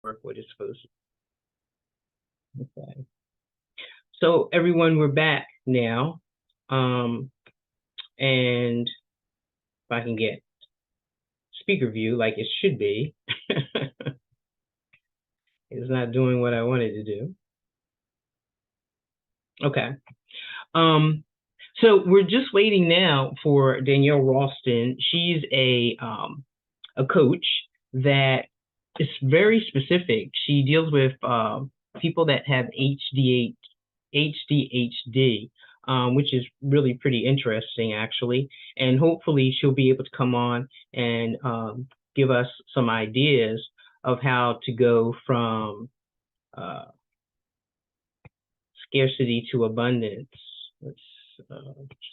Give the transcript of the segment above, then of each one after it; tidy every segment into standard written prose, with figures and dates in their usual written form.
Work what it's supposed to. Okay. So everyone, we're back now. And if I can get speaker view like it should be, it's not doing what I wanted to do. Okay. So we're just waiting now for Danielle Ralston. She's a coach that is very specific. She deals with people that have ADHD, which is really pretty interesting, actually. And hopefully, she'll be able to come on and give us some ideas of how to go from scarcity to abundance. Let's see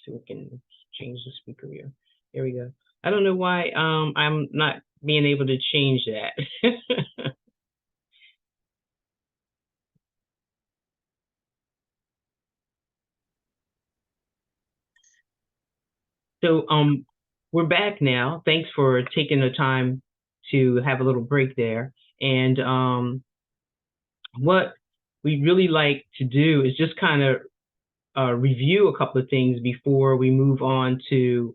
if we can change the speaker here. There we go. I don't know why I'm not being able to change that. So we're back now. Thanks for taking the time to have a little break there. And what we really like to do is just kind of review a couple of things before we move on to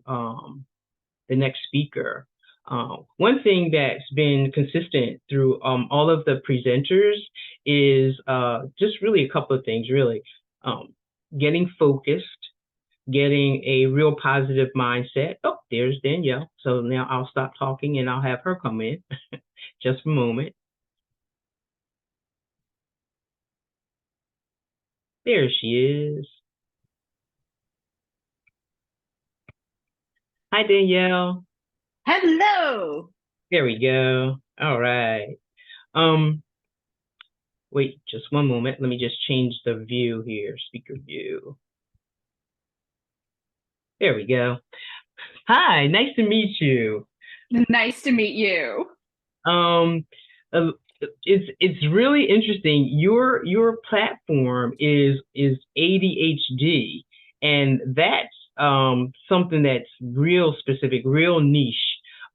the next speaker. One thing that's been consistent through all of the presenters is just really a couple of things, really. Getting focused, getting a real positive mindset. Oh, there's Danielle. So now I'll stop talking and I'll have her come in just a moment. There she is. Hi, Danielle. Hello. There we go. All right. Um, Wait, just one moment. Let me just change the view here, speaker view. There we go. Hi, nice to meet you. Nice to meet you. Um, uh, it's really interesting. Your platform is ADHD, and that's something that's real specific, real niche.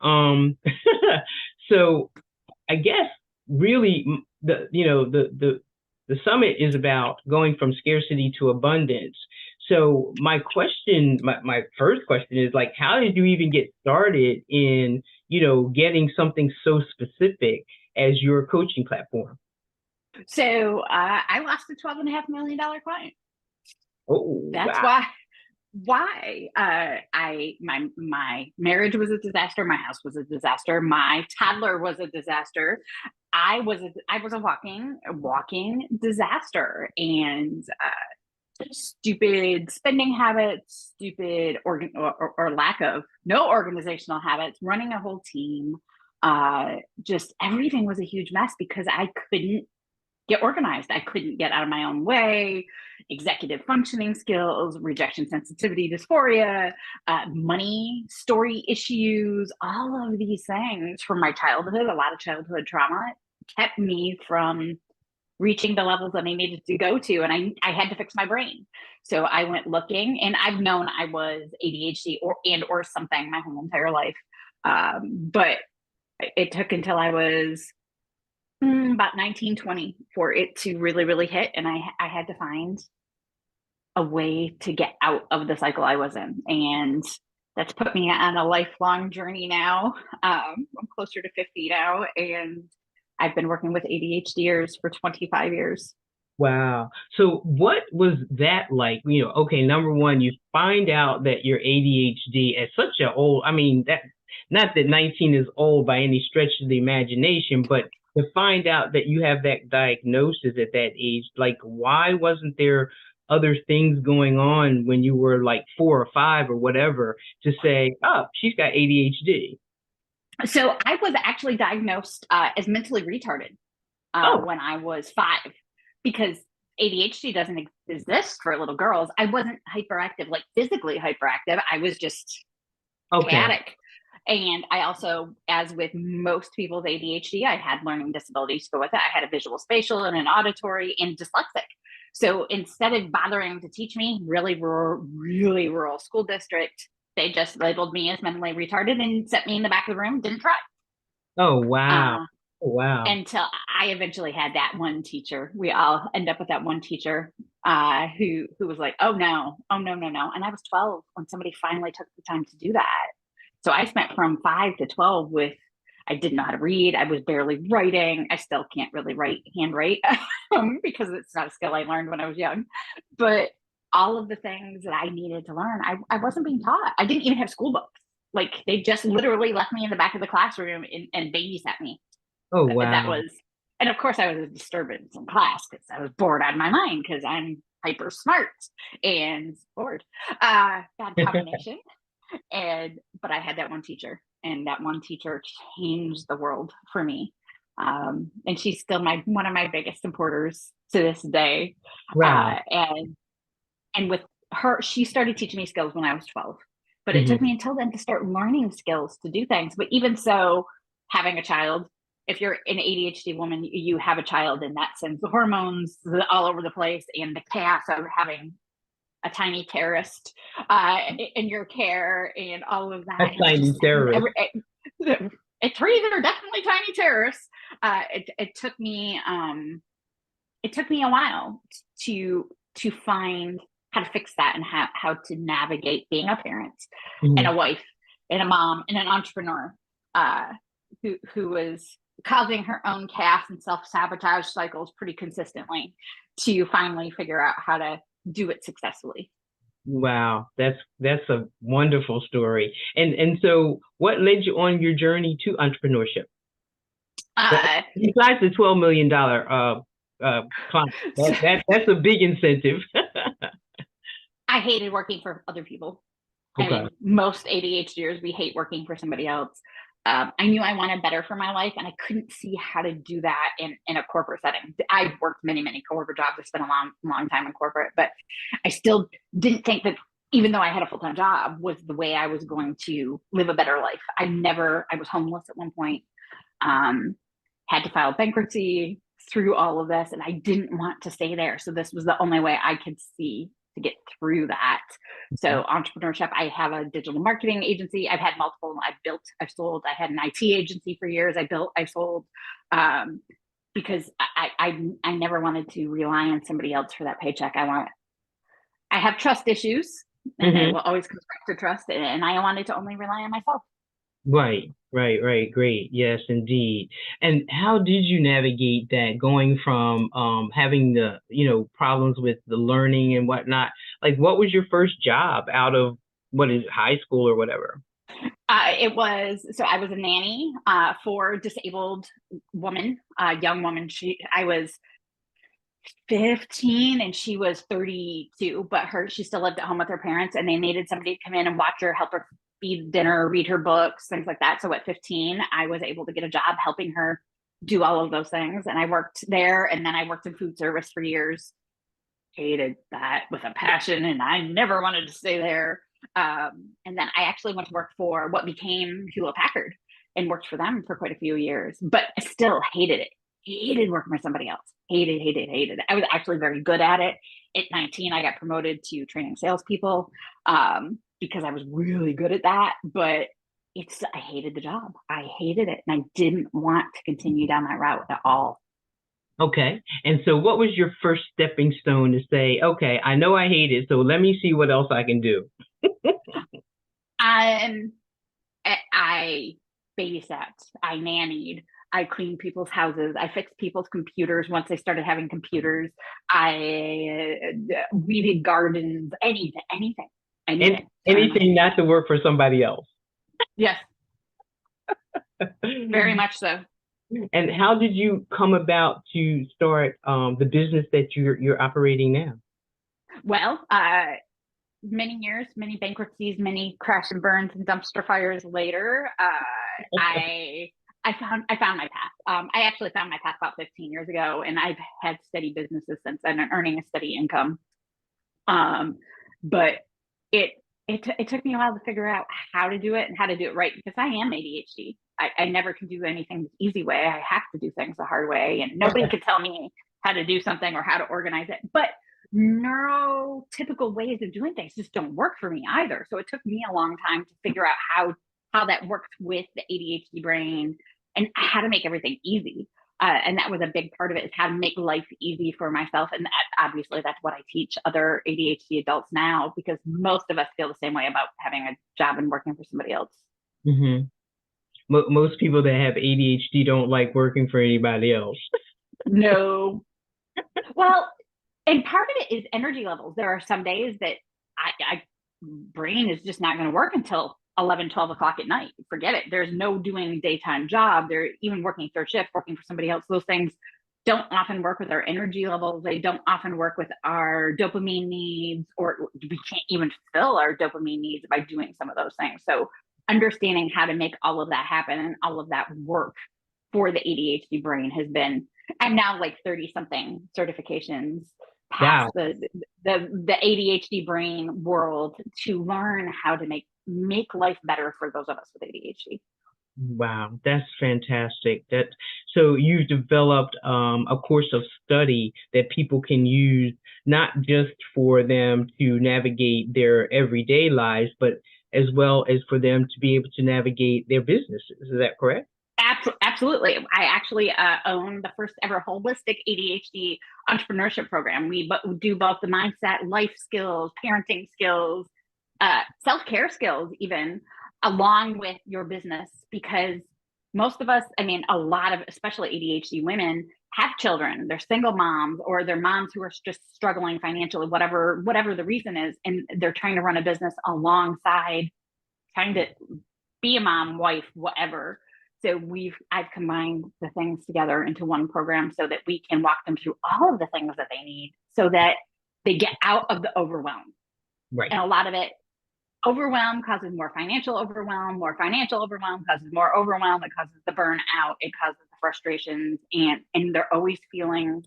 Um, so I guess really the summit is about going from scarcity to abundance. So my first question is like, how did you even get started in, getting something so specific as your coaching platform? So I lost a $12.5 million client. Oh, That's wow. why my marriage was a disaster. My house was a disaster. My toddler was a disaster. I was a walking disaster, and stupid spending habits, stupid or lack of no organizational habits, running a whole team. Just everything was a huge mess because I couldn't get organized. I couldn't get out of my own way. Executive functioning skills, rejection sensitivity dysphoria, money story issues, all of these things from my childhood, a lot of childhood trauma kept me from reaching the levels that I needed to go to. And I had to fix my brain. So I went looking, and I've known I was ADHD or something my whole entire life. But it took until I was about 19, 20 for it to really, really hit. And I had to find a way to get out of the cycle I was in. And that's put me on a lifelong journey now. I'm closer to 50 now, and I've been working with ADHDers for 25 years. Wow. So what was that like? Okay, number one, you find out that you're ADHD at such a old, I mean, that not that 19 is old by any stretch of the imagination, but to find out that you have that diagnosis at that age, like why wasn't there other things going on when you were like 4 or 5 or whatever to say, oh, she's got ADHD? So I was actually diagnosed as mentally retarded Oh, when I was 5, because ADHD doesn't exist for little girls. I wasn't hyperactive, like physically hyperactive. I was just okay. chaotic. And I also, as with most people with ADHD, I had learning disabilities to go with it. I had a visual spatial and an auditory and dyslexic. So instead of bothering to teach me, really rural school district, they just labeled me as mentally retarded and set me in the back of the room, didn't try. Oh, wow. Uh, Wow. until I eventually had that one teacher. We all end up with that one teacher who was like, oh no, oh no, no, no. And I was 12 when somebody finally took the time to do that. So I spent from 5 to 12 with, I didn't know how to read. I was barely writing. I still can't really handwrite because it's not a skill I learned when I was young. But all of the things that I needed to learn, I wasn't being taught. I didn't even have school books. Like they just literally left me in the back of the classroom and babysat me. Oh, That wow. was, and of course I was a disturbance in class because I was bored out of my mind because I'm hyper smart and bored. Bad combination. But I had that one teacher, and that one teacher changed the world for me. And she's still one of my biggest supporters to this day. Wow. And with her, she started teaching me skills when I was 12. But it took Hmm. me until then to start learning skills to do things. But even so, having a child, if you're an ADHD woman, you have a child, and that sends the hormones all over the place, and the chaos of having a tiny terrorist in your care and all of A that. And tiny terrorist. trees are definitely tiny terrorists. It took me a while to find how to fix that and how to navigate being a parent and a Mhm. wife and a mom and an entrepreneur uh, who was causing her own chaos and self-sabotage cycles pretty consistently to finally figure out how to do it successfully. Wow, that's a wonderful story. And so what led you on your journey to entrepreneurship? Uh, Besides the $12 million client, so that's a big incentive. I hated working for other people. I Okay. mean, most ADHDers, we hate working for somebody else. I knew I wanted better for my life, and I couldn't see how to do that in a corporate setting. I've worked many, many corporate jobs. I spent a long, long time in corporate, but I still didn't think that, even though I had a full time job, was the way I was going to live a better life. I was homeless at one point, um, had to file bankruptcy through all of this, and I didn't want to stay there. So this was the only way I could see to get through that. So entrepreneurship, I have a digital marketing agency. I've had multiple. I've sold. I had an IT agency for years. I sold, um, because I never wanted to rely on somebody else for that paycheck. I have trust issues, and it Hmm. will always come back to trust. And I wanted to only rely on myself. Right, right, right. Great. Yes, indeed. And how did you navigate that going from having the, problems with the learning and whatnot? Like what was your first job out of what is it, high school or whatever? I was a nanny for disabled woman, young woman. I was 15 and she was 32, but she still lived at home with her parents, and they needed somebody to come in and watch her, help her feed dinner, read her books, things like that. So at 15, I was able to get a job helping her do all of those things. And I worked there, and then I worked in food service for years. Hated that with a passion, and I never wanted to stay there. And then I actually went to work for what became Hewlett Packard and worked for them for quite a few years, but I still hated it. Hated working for somebody else. Hated, hated, hated. I was actually very good at it. At 19, I got promoted to training salespeople because I was really good at that. But I hated the job. I hated it, and I didn't want to continue down that route at all. Okay. And so what was your first stepping stone to say, okay, I know I hate it, so let me see what else I can do? Um, I babysat, I nannied, I cleaned people's houses, I fixed people's computers once they started having computers. I weeded gardens, anything, And anything to earn my anything keep. not to work for somebody else. Yes, very much so. And how did you come about to start the business that you're operating now? Well, many years, many bankruptcies, many crash and burns and dumpster fires later, I found my path. I actually found my path about 15 years ago, and I've had steady businesses since then, and earning a steady income. Um, but it it took me a while to figure out how to do it and how to do it right, because I am ADHD. I never can do anything the easy way. I have to do things the hard way, and nobody could tell me how to do something or how to organize it. But neurotypical ways of doing things just don't work for me either. So it took me a long time to figure out how that works with the ADHD brain and how to make everything easy. And that was a big part of it, is how to make life easy for myself. And obviously that's what I teach other ADHD adults now, because most of us feel the same way about having a job and working for somebody else. Hmm. Most people that have ADHD don't like working for anybody else. No. Well, and part of it is energy levels. There are some days that I brain is just not going to work until 11, 12 o'clock at night. Forget it. There's no doing daytime job. They're even working third shift, working for somebody else. Those things don't often work with our energy levels. They don't often work with our dopamine needs, or we can't even fill our dopamine needs by doing some of those things. So understanding how to make all of that happen and all of that work for the ADHD brain has been, I'm now like 30 something certifications past Wow. the ADHD brain world to learn how to make life better for those of us with ADHD. Wow, that's fantastic. That so you've developed a course of study that people can use not just for them to navigate their everyday lives, but as well as for them to be able to navigate their businesses. Is that correct? Absolutely. I actually own the first ever holistic ADHD entrepreneurship program. We do both the mindset, life skills, parenting skills, self-care skills, even along with your business, because most of us, I mean, a lot of, especially ADHD women, have children. They're single moms, or they're moms who are just struggling financially, whatever the reason is, and they're trying to run a business alongside trying to be a mom, wife, whatever. So I've combined the things together into one program so that we can walk them through all of the things that they need so that they get out of the overwhelm. Right. And a lot of it, overwhelm causes more financial overwhelm causes more overwhelm, it causes the burnout, it causes the frustrations, and they're always feeling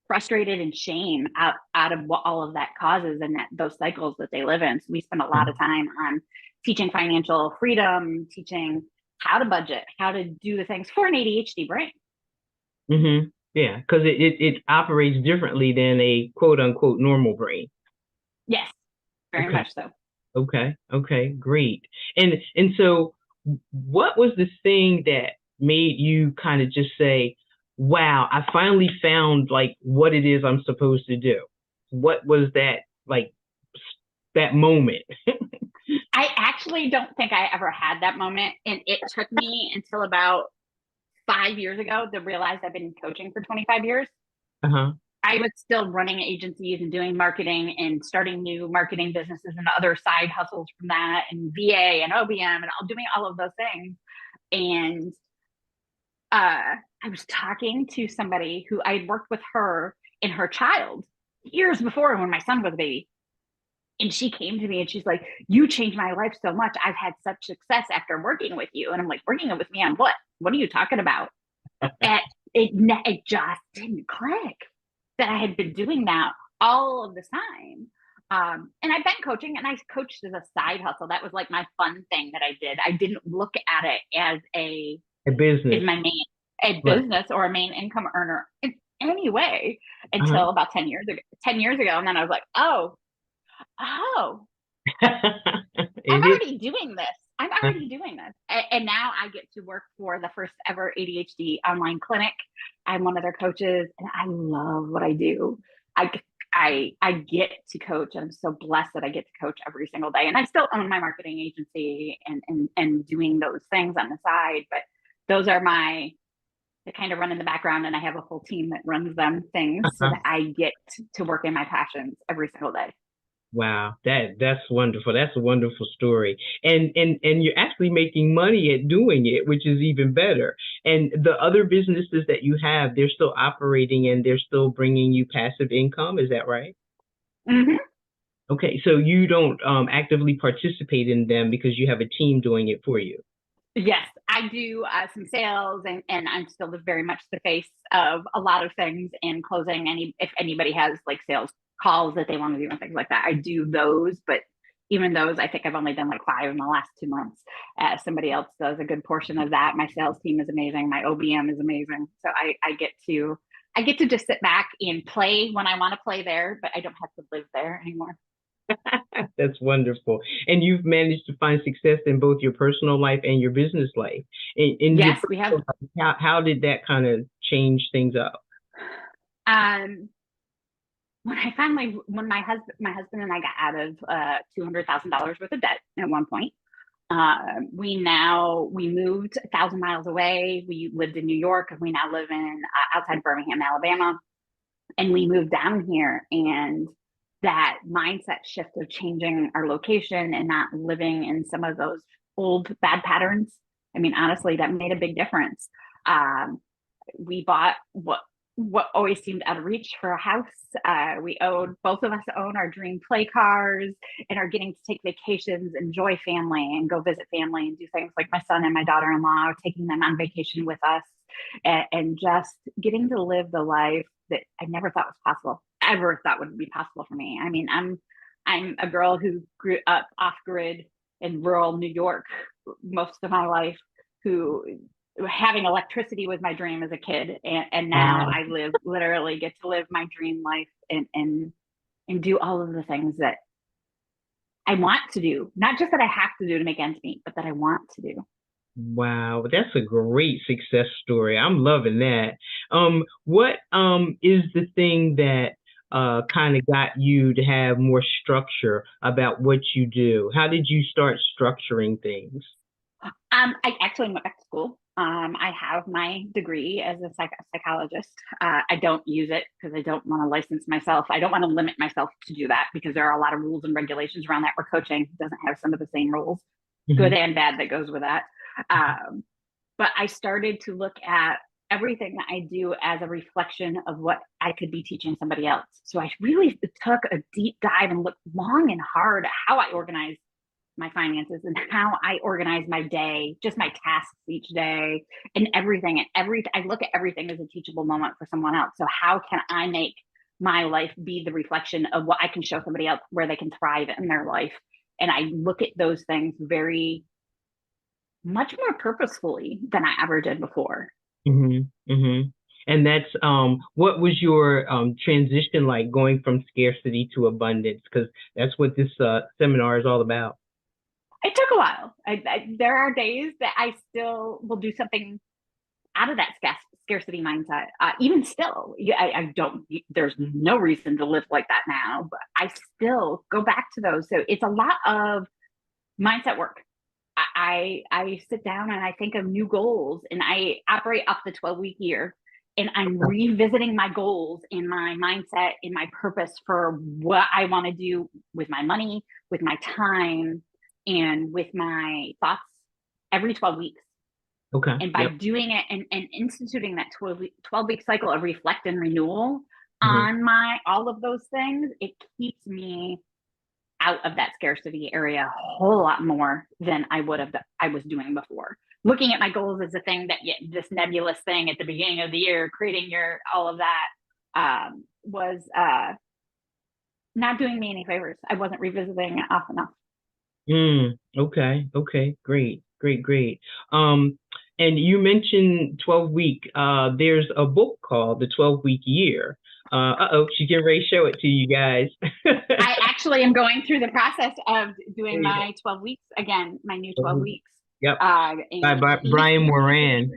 frustrated and shame out of what all of that causes, and that those cycles that they live in. So we spend a lot of time on teaching financial freedom, teaching how to budget, how to do the things for an ADHD brain. Mm-hmm. Yeah, because it operates differently than a quote unquote normal brain. Yes, very Okay. much so. Okay. Okay. Great. And so what was the thing that made you kind of just say, wow, I finally found like what it is I'm supposed to do? What was that like that moment? I actually don't think I ever had that moment, and it took me until about 5 years ago to realize I've been coaching for 25 years. Uh-huh. I was still running agencies and doing marketing and starting new marketing businesses and other side hustles from that, and VA and OBM and doing all of those things. And I was talking to somebody who I'd worked with her and her child years before when my son was a baby. And she came to me and she's like, "You changed my life so much. I've had such success after working with you." And I'm like, "Working with me on what? What are you talking about?" And it just didn't click that I had been doing that all of the time. And I've been coaching, and I coached as a side hustle. That was like my fun thing that I did. I didn't look at it as A as business. my main a Right. business or a main income earner in any way Uh-huh. until about 10 years ago. 10 years ago, and then I was like, oh, I'm Is it? already doing this. I'm already doing this. And now I get to work for the first ever ADHD online clinic. I'm one of their coaches, and I love what I do. I, I get to coach, and I'm so blessed that I get to coach every single day. And I still own my marketing agency and doing those things on the side. But those are they kind of run in the background, and I have a whole team that runs them things so Uh-huh. that I get to work in my passions every single day. Wow, that's wonderful. That's a wonderful story. And you're actually making money at doing it, which is even better. And the other businesses that you have, they're still operating and they're still bringing you passive income. Is that right? Mm-hmm. Okay, so you don't actively participate in them because you have a team doing it for you. Yes, I do some sales, and I'm still very much the face of a lot of things in closing. If anybody has like sales calls that they want to do and things like that, I do those. But even those, I think I've only done like 5 in the last 2 months. Somebody else does a good portion of that. My sales team is amazing. My OBM is amazing. So I get to just sit back and play when I want to play there, but I don't have to live there anymore. That's wonderful. And you've managed to find success in both your personal life and your business life. In your Yes, we have. personal life, how did that kind of change things up? Um, when my husband and I got out of $200,000 worth of debt at one point, we moved 1,000 miles away. We lived in New York, and we now live in outside Birmingham, Alabama. And we moved down here, and that mindset shift of changing our location and not living in some of those old bad patterns. I mean, honestly, that made a big difference. We bought what always seemed out of reach for a house. Both of us own our dream play cars and are getting to take vacations, enjoy family, and go visit family and do things like my son and my daughter-in-law, taking them on vacation with us, and just getting to live the life that I never thought was possible, ever thought would be possible for me. I mean, I'm a girl who grew up off grid in rural New York most of my life, who having electricity was my dream as a kid, and now Wow. I literally get to live my dream life, and do all of the things that I want to do, not just that I have to do to make ends meet, but that I want to do. Wow, that's a great success story. I'm loving that. What is the thing that kind of got you to have more structure about what you do? How did you start structuring things? I actually went back to school. I have my degree as a psychologist. I don't use it because I don't want to license myself. I don't want to limit myself to do that because there are a lot of rules and regulations around that, where coaching doesn't have some of the same rules, good Hmm. and bad, that goes with that. Um, but I started to look at everything that I do as a reflection of what I could be teaching somebody else. So I really took a deep dive and looked long and hard at how I organize my finances and how I organize my day, just my tasks each day and everything. And I look at everything as a teachable moment for someone else. So how can I make my life be the reflection of what I can show somebody else where they can thrive in their life? And I look at those things very much more purposefully than I ever did before. Hmm. Hmm. And that's what was your transition like going from scarcity to abundance? Because that's what this seminar is all about. It took a while. There are days that I still will do something out of that scarcity mindset. Even still, I don't. There's no reason to live like that now, but I still go back to those. So it's a lot of mindset work. I sit down and I think of new goals, and I operate off the 12-week year, and I'm revisiting my goals in my mindset, in my purpose for what I want to do with my money, with my time, and with my thoughts every 12 weeks. Okay. And by Yep. doing it and instituting that 12-week cycle of reflect and renewal Hmm. on my all of those things, it keeps me out of that scarcity area a whole lot more than I was doing before. Looking at my goals as a thing that, yeah, this nebulous thing at the beginning of the year, creating your all of that, was not doing me any favors. I wasn't revisiting it often enough. Okay. Okay. Great. Great. Great. Um, and you mentioned 12 week. There's a book called The 12-Week Year. Uh-oh, she's getting ready to show it to you guys. I actually am going through the process of There doing you my 12 weeks again, my new 12 go. weeks. Yep. By And Brian Moran.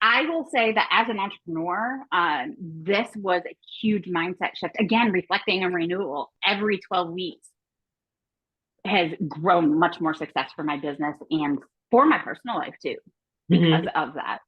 I will say that as an entrepreneur, this was a huge mindset shift. Again, reflecting and renewal every 12 weeks has grown much more success for my business and for my personal life too, because Mhm. of that.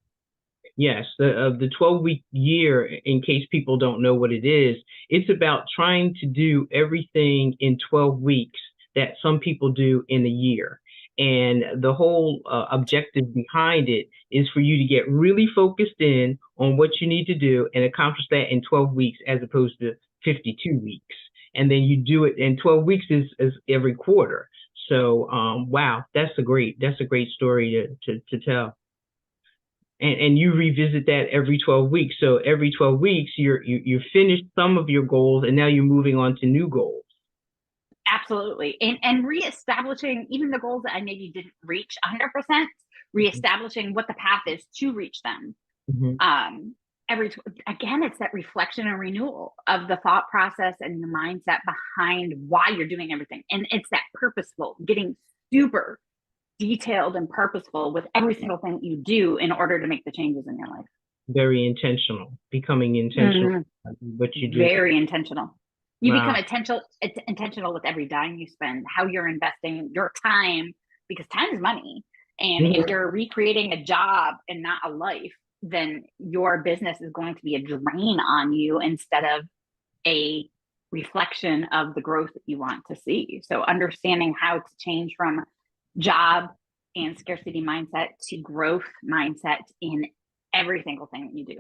Yes, the 12-week year, in case people don't know what it is, it's about trying to do everything in 12 weeks that some people do in a year. And the whole objective behind it is for you to get really focused in on what you need to do and accomplish that in 12 weeks as opposed to 52 weeks. And then you do it in 12 weeks is every quarter. So, wow, that's a great story to tell. And you revisit that every 12 weeks. So every 12 weeks, you finished some of your goals, and now you're moving on to new goals. Absolutely. And reestablishing even the goals that I maybe didn't reach 100%, reestablishing what the path is to reach them. Hmm. Um, again, it's that reflection and renewal of the thought process and the mindset behind why you're doing everything. And it's that purposeful, getting super detailed and purposeful with every single thing that you do in order to make the changes in your life. Very intentional, becoming intentional. What you do. Very intentional. You Wow. become intentional with every dime you spend, how you're investing your time, because time is money. And if you're recreating a job and not a life, then your business is going to be a drain on you instead of a reflection of the growth that you want to see. So understanding how to change from job and scarcity mindset to growth mindset in every single thing that you do.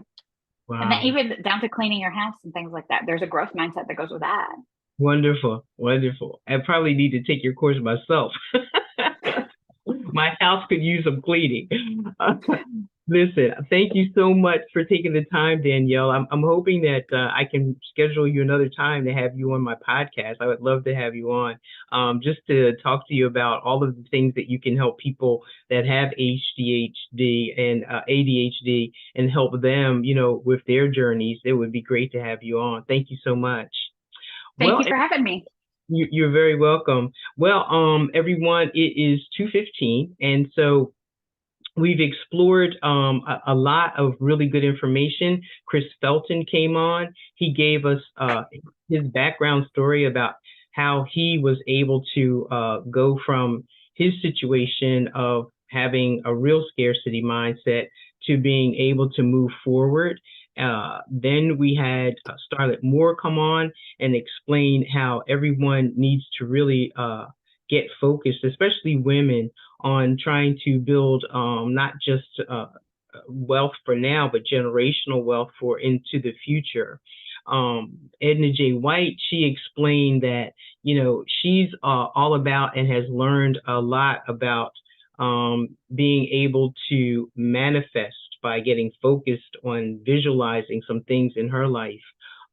Wow. And then even down to cleaning your house and things like that. There's a growth mindset that goes with that. Wonderful. Wonderful. I probably need to take your course myself. My house could use some cleaning. Listen, thank you so much for taking the time, Danielle. I'm hoping that I can schedule you another time to have you on my podcast. I would love to have you on, just to talk to you about all of the things that you can help people that have ADHD and ADHD and help them, with their journeys. It would be great to have you on. Thank you so much. Thank you for having me. You're very welcome. Well, everyone, it is 2:15, and so we've explored a lot of really good information. Chris Felton came on. He gave us his background story about how he was able to go from his situation of having a real scarcity mindset to being able to move forward. Then we had Starlet Moore come on and explain how everyone needs to really get focused, especially women, on trying to build not just wealth for now, but generational wealth for into the future. Edna J. White, she explained that, she's all about and has learned a lot about being able to manifest by getting focused on visualizing some things in her life.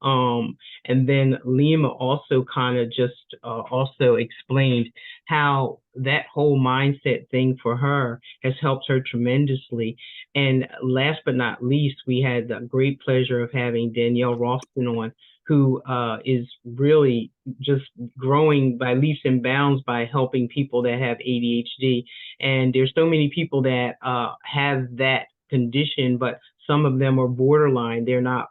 And then Lima also kind of just also explained how that whole mindset thing for her has helped her tremendously. And last but not least, we had the great pleasure of having Danielle Ralston on, who is really just growing by leaps and bounds by helping people that have ADHD. And there's so many people that have that condition, but some of them are borderline. They're not,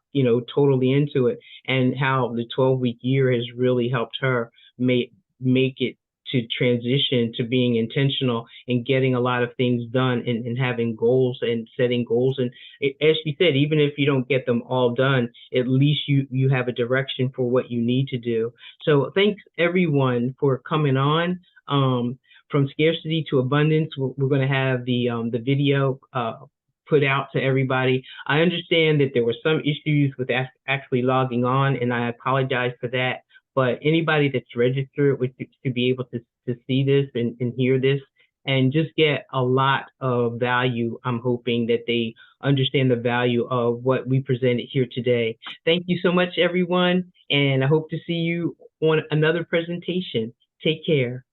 totally into it. And how the 12-week year has really helped her make it to transition to being intentional and getting a lot of things done and having goals and setting goals. And as she said, even if you don't get them all done, at least you have a direction for what you need to do. So thanks everyone for coming on. From scarcity to abundance, we're going to have the video put out to everybody. I understand that there were some issues with actually logging on, and I apologize for that. But anybody that's registered to be able to see this and hear this and just get a lot of value, I'm hoping that they understand the value of what we presented here today. Thank you so much, everyone, and I hope to see you on another presentation. Take care.